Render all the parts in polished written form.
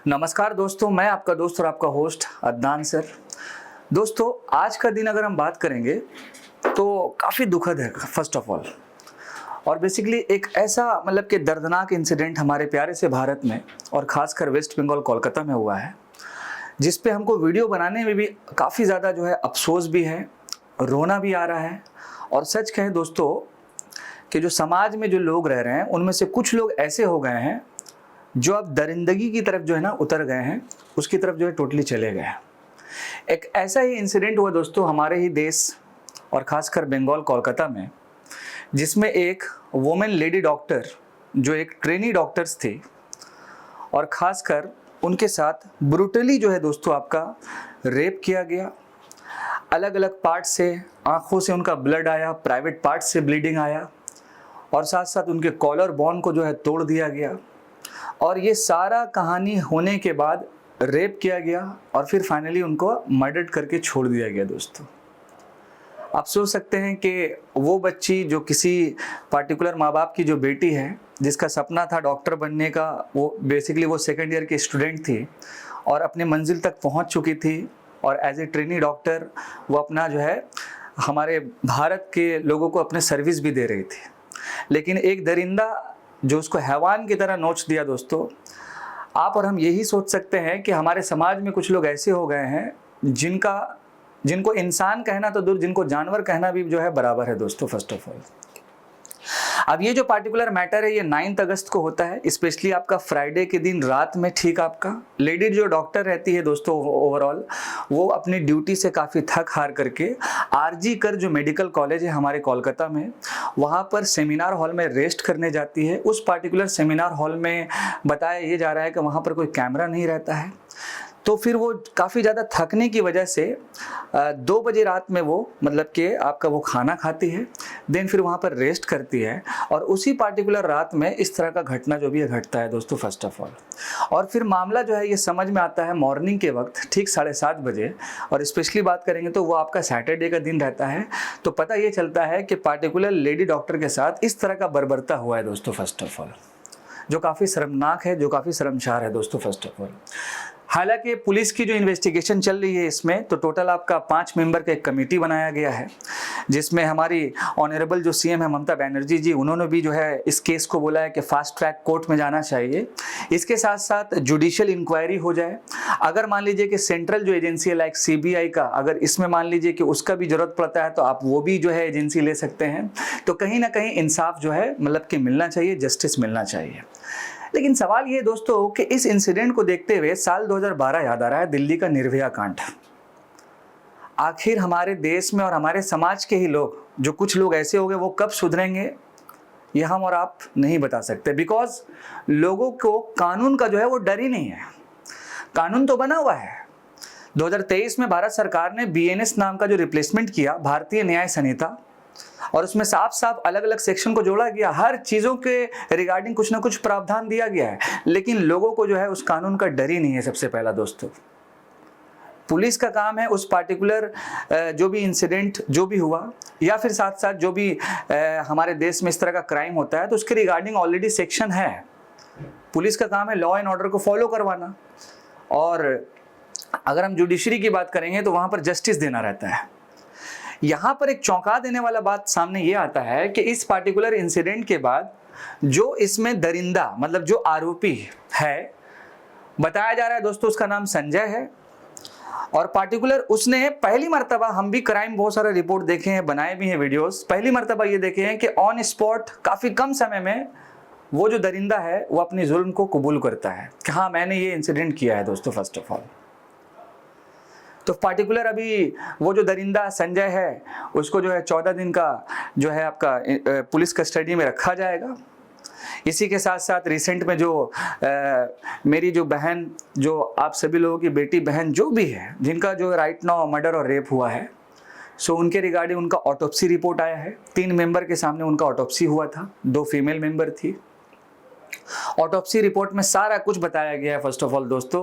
नमस्कार दोस्तों, मैं आपका दोस्त और आपका होस्ट अदनान सर। दोस्तों, आज का दिन अगर हम बात करेंगे तो काफ़ी दुखद है फर्स्ट ऑफ ऑल। और बेसिकली एक ऐसा मतलब कि दर्दनाक इंसिडेंट हमारे प्यारे से भारत में और ख़ासकर वेस्ट बंगाल कोलकाता में हुआ है, जिस पे हमको वीडियो बनाने में भी काफ़ी ज़्यादा जो है अफसोस भी है, रोना भी आ रहा है। और सच कहें दोस्तों कि जो समाज में जो लोग रह रहे हैं उनमें से कुछ लोग ऐसे हो गए हैं जो अब दरिंदगी की तरफ जो है ना उतर गए हैं, उसकी तरफ जो है टोटली चले गए हैं। एक ऐसा ही इंसिडेंट हुआ दोस्तों हमारे ही देश और ख़ासकर बंगाल कोलकाता में, जिसमें एक वुमेन लेडी डॉक्टर जो एक ट्रेनी डॉक्टर्स थी और ख़ासकर उनके साथ ब्रूटली जो है दोस्तों आपका रेप किया गया। अलग अलग पार्ट से, आँखों से उनका ब्लड आया, प्राइवेट पार्ट से ब्लीडिंग आया और साथ साथ उनके कॉलर बोन को जो है तोड़ दिया गया। और ये सारा कहानी होने के बाद रेप किया गया और फिर फाइनली उनको मर्डर करके छोड़ दिया गया। दोस्तों, आप सोच सकते हैं कि वो बच्ची जो किसी पार्टिकुलर माँ बाप की जो बेटी है, जिसका सपना था डॉक्टर बनने का, वो बेसिकली वो सेकेंड ईयर की स्टूडेंट थी और अपने मंजिल तक पहुंच चुकी थी और एज ए ट्रेनी डॉक्टर वो अपना जो है हमारे भारत के लोगों को अपने सर्विस भी दे रही थी। लेकिन एक दरिंदा जो उसको हैवान की तरह नोच दिया। दोस्तों, आप और हम यही सोच सकते हैं कि हमारे समाज में कुछ लोग ऐसे हो गए हैं जिनको इंसान कहना तो दूर, जिनको जानवर कहना भी जो है बराबर है। दोस्तों, फर्स्ट ऑफ ऑल अब ये जो पार्टिकुलर मैटर है ये 9 अगस्त को होता है, स्पेशली आपका फ्राइडे के दिन रात में। ठीक, आपका लेडी जो डॉक्टर रहती है दोस्तों, ओवरऑल वो अपनी ड्यूटी से काफ़ी थक हार करके आरजी कर जो मेडिकल कॉलेज है हमारे कोलकाता में, वहाँ पर सेमिनार हॉल में रेस्ट करने जाती है। उस पार्टिकुलर सेमिनार हॉल में बताया ये जा रहा है कि वहाँ पर कोई कैमरा नहीं रहता है। तो फिर वो काफ़ी ज़्यादा थकने की वजह से 2 बजे रात में वो मतलब कि आपका वो खाना खाती है, देन फिर वहाँ पर रेस्ट करती है और उसी पार्टिकुलर रात में इस तरह का घटना जो भी है घटता है दोस्तों, फर्स्ट ऑफ ऑल। और फिर मामला जो है ये समझ में आता है मॉर्निंग के वक्त, ठीक 7:30 बजे, और स्पेशली बात करेंगे तो वो आपका सैटरडे का दिन रहता है। तो पता ये चलता है कि पार्टिकुलर लेडी डॉक्टर के साथ इस तरह का बर्बरता हुआ है दोस्तों, फर्स्ट ऑफ ऑल, जो काफ़ी शर्मनाक है, जो काफ़ी शर्मसार है दोस्तों, फर्स्ट ऑफ ऑल। हालांकि पुलिस की जो इन्वेस्टिगेशन चल रही है इसमें, तो टोटल आपका 5 मेंबर का एक कमेटी बनाया गया है, जिसमें हमारी ऑनरेबल जो सीएम है ममता बनर्जी जी, उन्होंने भी जो है इस केस को बोला है कि फास्ट ट्रैक कोर्ट में जाना चाहिए। इसके साथ साथ जुडिशियल इंक्वायरी हो जाए। अगर मान लीजिए कि सेंट्रल जो एजेंसी है लाइक सीबीआई का, अगर इसमें मान लीजिए कि उसका भी जरूरत पड़ता है तो आप वो भी जो है एजेंसी ले सकते हैं। तो कहीं ना कहीं इंसाफ जो है मतलब कि मिलना चाहिए, जस्टिस मिलना चाहिए। लेकिन सवाल ये दोस्तों कि इस इंसिडेंट को देखते हुए साल 2012 याद आ रहा है, दिल्ली का निर्भया कांड। आखिर हमारे देश में और हमारे समाज के ही लोग, जो कुछ लोग ऐसे हो गए, वो कब सुधरेंगे ये हम और आप नहीं बता सकते। बिकॉज लोगों को कानून का जो है वो डर ही नहीं है। कानून तो बना हुआ है। 2023 में भारत सरकार ने बीएनएस नाम का जो रिप्लेसमेंट किया, भारतीय न्याय संहिता, और उसमें साफ साफ अलग अलग सेक्शन को जोड़ा गया, हर चीजों के रिगार्डिंग कुछ ना कुछ प्रावधान दिया गया है। लेकिन लोगों को जो है उस कानून का डर ही नहीं है। सबसे पहला दोस्तों, पुलिस का काम है उस पार्टिकुलर जो भी इंसिडेंट जो भी हुआ, या फिर साथ साथ जो भी हमारे देश में इस तरह का क्राइम होता है तो उसके रिगार्डिंग ऑलरेडी सेक्शन है। पुलिस का काम है लॉ एंड ऑर्डर को फॉलो करवाना। और अगर हम जुडिशरी की बात करेंगे तो वहां पर जस्टिस देना रहता है। यहाँ पर एक चौंका देने वाला बात सामने ये आता है कि इस पार्टिकुलर इंसिडेंट के बाद जो इसमें दरिंदा मतलब जो आरोपी है, बताया जा रहा है दोस्तों उसका नाम संजय है। और पार्टिकुलर उसने पहली मर्तबा, हम भी क्राइम बहुत सारे रिपोर्ट देखे हैं, बनाए भी हैं वीडियोस, पहली मर्तबा ये देखे हैं कि ऑन स्पॉट काफी कम समय में वो जो दरिंदा है वो अपनी जुल्म को कबूल करता है कि हाँ मैंने ये इंसिडेंट किया है दोस्तों, फर्स्ट ऑफ ऑल। तो पार्टिकुलर अभी वो जो दरिंदा संजय है उसको जो है 14 दिन का जो है आपका पुलिस कस्टडी में रखा जाएगा। इसी के साथ साथ रिसेंट में जो मेरी जो बहन, जो आप सभी लोगों की बेटी बहन जो भी है, जिनका जो राइट नाउ मर्डर और रेप हुआ है, सो उनके रिगार्डिंग उनका ऑटोप्सी रिपोर्ट आया है। 3 मेंबर के सामने उनका ऑटोप्सी हुआ था, 2 फीमेल मेंबर थी। ऑटोप्सी रिपोर्ट में सारा कुछ बताया गया है फर्स्ट ऑफ ऑल दोस्तों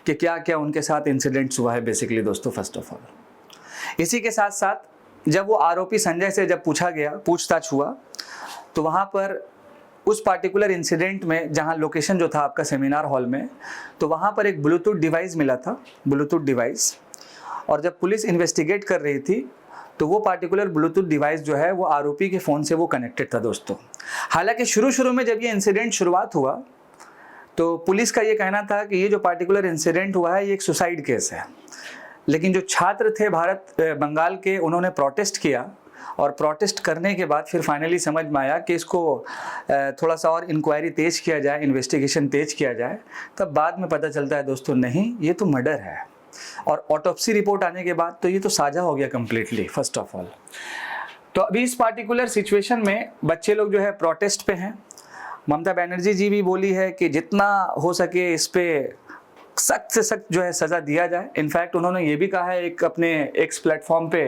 कि क्या क्या उनके साथ इंसिडेंट्स हुआ है बेसिकली दोस्तों, फर्स्ट ऑफ ऑल। इसी के साथ साथ जब वो आरोपी संजय से जब पूछा गया, पूछताछ हुआ, तो वहाँ पर उस पार्टिकुलर इंसिडेंट में जहाँ लोकेशन जो था आपका सेमिनार हॉल में, तो वहाँ पर एक ब्लूटूथ डिवाइस मिला था, ब्लूटूथ डिवाइस। और जब पुलिस इन्वेस्टिगेट कर रही थी तो वो पार्टिकुलर ब्लूटूथ डिवाइस जो है वो आरोपी के फ़ोन से वो कनेक्टेड था दोस्तों। हालांकि शुरू में जब ये इंसिडेंट शुरुआत हुआ तो पुलिस का ये कहना था कि ये जो पार्टिकुलर इंसिडेंट हुआ है ये एक सुसाइड केस है, लेकिन जो छात्र थे बंगाल के, उन्होंने प्रोटेस्ट किया और प्रोटेस्ट करने के बाद फिर फाइनली समझ में आया कि इसको थोड़ा सा और इंक्वायरी तेज किया जाए, इन्वेस्टिगेशन तेज किया जाए। तब बाद में पता चलता है दोस्तों नहीं, ये तो मर्डर है। और ऑटोप्सी रिपोर्ट आने के बाद तो ये तो साझा हो गया कम्प्लीटली फर्स्ट ऑफ ऑल। तो अभी इस पार्टिकुलर सिचुएशन में बच्चे लोग जो है प्रोटेस्ट पे हैं। ममता बनर्जी जी भी बोली है कि जितना हो सके इस पे सख्त से सख्त जो है सज़ा दिया जाए। इनफैक्ट उन्होंने ये भी कहा है एक अपने एक्स प्लेटफॉर्म पे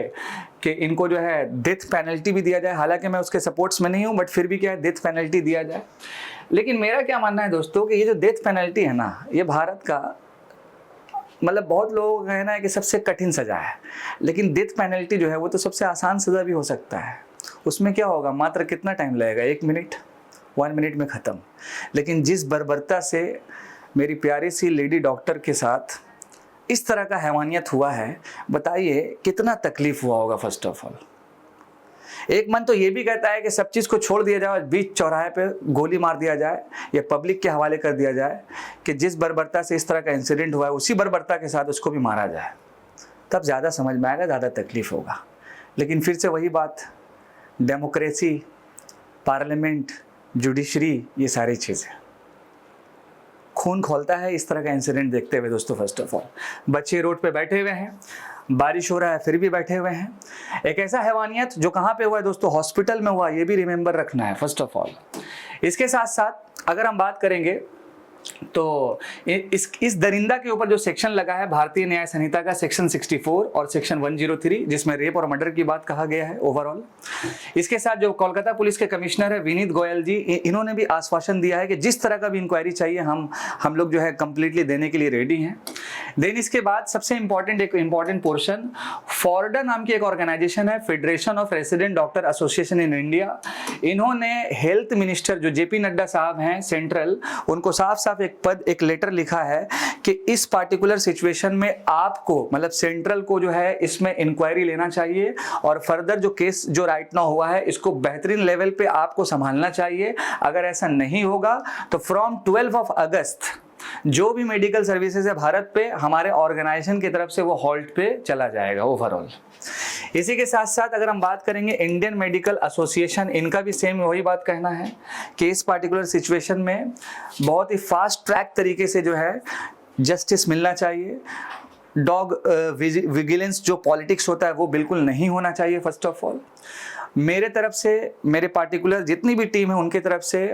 कि इनको जो है डेथ पेनल्टी भी दिया जाए। हालांकि मैं उसके सपोर्ट्स में नहीं हूँ, बट फिर भी क्या है, डेथ पेनल्टी दिया जाए। लेकिन मेरा क्या मानना है दोस्तों कि ये जो डेथ पेनल्टी है ना, ये भारत का मतलब बहुत लोगों का कहना है कि सबसे कठिन सज़ा है, लेकिन डेथ पेनल्टी जो है वो तो सबसे आसान सज़ा भी हो सकता है। उसमें क्या होगा, मात्र कितना टाइम लगेगा, 1 मिनट, 1 मिनट में ख़त्म। लेकिन जिस बर्बरता से मेरी प्यारी सी लेडी डॉक्टर के साथ इस तरह का हैवानियत हुआ है, बताइए कितना तकलीफ हुआ होगा फर्स्ट ऑफ ऑल। एक मन तो ये भी कहता है कि सब चीज़ को छोड़ दिया जाए, बीच चौराहे पे गोली मार दिया जाए या पब्लिक के हवाले कर दिया जाए कि जिस बर्बरता से इस तरह का इंसिडेंट हुआ है उसी बर्बरता के साथ उसको भी मारा जाए, तब ज़्यादा समझ में आएगा, ज़्यादा तकलीफ होगा। लेकिन फिर से वही बात, डेमोक्रेसी, पार्लियामेंट, जुडिशरी, ये सारी चीज़ें खून खोलता है इस तरह का इंसिडेंट देखते हुए दोस्तों। फर्स्ट ऑफ ऑल बच्चे रोड पे बैठे हुए हैं, बारिश हो रहा है फिर भी बैठे हुए हैं। एक ऐसा हैवानियत जो कहाँ पे हुआ है दोस्तों, हॉस्पिटल में हुआ, ये भी रिमेंबर रखना है फर्स्ट ऑफ ऑल। इसके साथ साथ अगर हम बात करेंगे तो इस दरिंदा के ऊपर जो सेक्शन लगा है भारतीय न्याय संहिता का, सेक्शन 64 और सेक्शन 103, जिसमें रेप और मर्डर की बात कहा गया है ओवरऑल। इसके साथ जो कोलकाता पुलिस के कमिश्नर है विनीत गोयल जी, इन्होंने भी आश्वासन दिया है कि जिस तरह का भी इंक्वायरी चाहिए हम लोग जो है कंप्लीटली देने के लिए रेडी हैं। देन इसके बाद सबसे एक इम्पॉर्टेंट पोर्शन, फॉर्डा नाम की एक ऑर्गेनाइजेशन है, federation of resident doctor association in India. इन्होंने हेल्थ मिनिस्टर जो जेपी नड्डा साहब हैं सेंट्रल, उनको साफ एक लेटर लिखा है कि इस पार्टिकुलर सिचुएशन में आपको मतलब सेंट्रल को जो है इसमें इंक्वायरी लेना चाहिए और फर्दर जो केस जो राइट नाउ हुआ है इसको बेहतरीन लेवल पे आपको संभालना चाहिए। अगर ऐसा नहीं होगा तो फ्रॉम 12 अगस्त जो भी मेडिकल सर्विसेज है भारत पे, हमारे ऑर्गेनाइजेशन की तरफ से वो हॉल्ट पे चला जाएगा ओवरऑल। इसी के साथ साथ अगर हम बात करेंगे इंडियन मेडिकल एसोसिएशन, इनका भी सेम वही बात कहना है कि इस पार्टिकुलर सिचुएशन में बहुत ही फास्ट ट्रैक तरीके से जो है जस्टिस मिलना चाहिए। डॉग विजिलेंस जो पॉलिटिक्स होता है वो बिल्कुल नहीं होना चाहिए फर्स्ट ऑफ ऑल। मेरे तरफ से, मेरे पार्टिकुलर जितनी भी टीम है उनकी तरफ से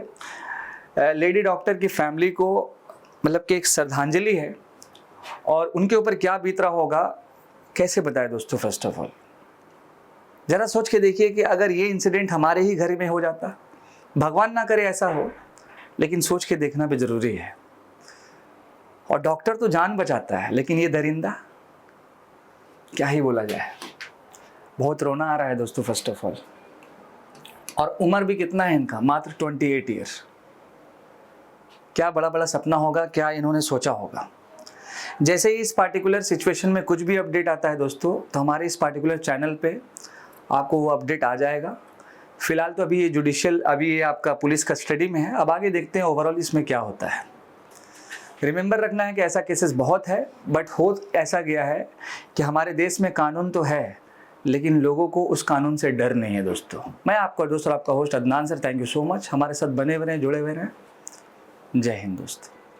लेडी डॉक्टर की फैमिली को मतलब कि एक श्रद्धांजलि है, और उनके ऊपर क्या बीत रहा होगा कैसे बताए दोस्तों। फर्स्ट ऑफ ऑल जरा सोच के देखिए कि अगर ये इंसिडेंट हमारे ही घर में हो जाता, भगवान ना करे ऐसा हो, लेकिन सोच के देखना भी जरूरी है। और डॉक्टर तो जान बचाता है, लेकिन ये दरिंदा क्या ही बोला जाए। बहुत रोना आ रहा है दोस्तों फर्स्ट ऑफ ऑल। और उम्र भी कितना है इनका, मात्र 28 ईयर्स। क्या बड़ा बड़ा सपना होगा, क्या इन्होंने सोचा होगा। जैसे ही इस पार्टिकुलर सिचुएशन में कुछ भी अपडेट आता है दोस्तों, तो हमारे इस पार्टिकुलर चैनल पे आपको वो अपडेट आ जाएगा। फिलहाल तो अभी ये जुडिशियल, अभी ये आपका पुलिस कस्टडी में है, अब आगे देखते हैं ओवरऑल इसमें क्या होता है। रिमेंबर रखना है कि ऐसा केसेस बहुत है, बट हो ऐसा गया है कि हमारे देश में कानून तो है, लेकिन लोगों को उस कानून से डर नहीं है दोस्तों। मैं आपका दोस्त और आपका host Adnan sir, thank you so much. हमारे साथ बने जुड़े हुए रहें। जय हिंद दोस्त।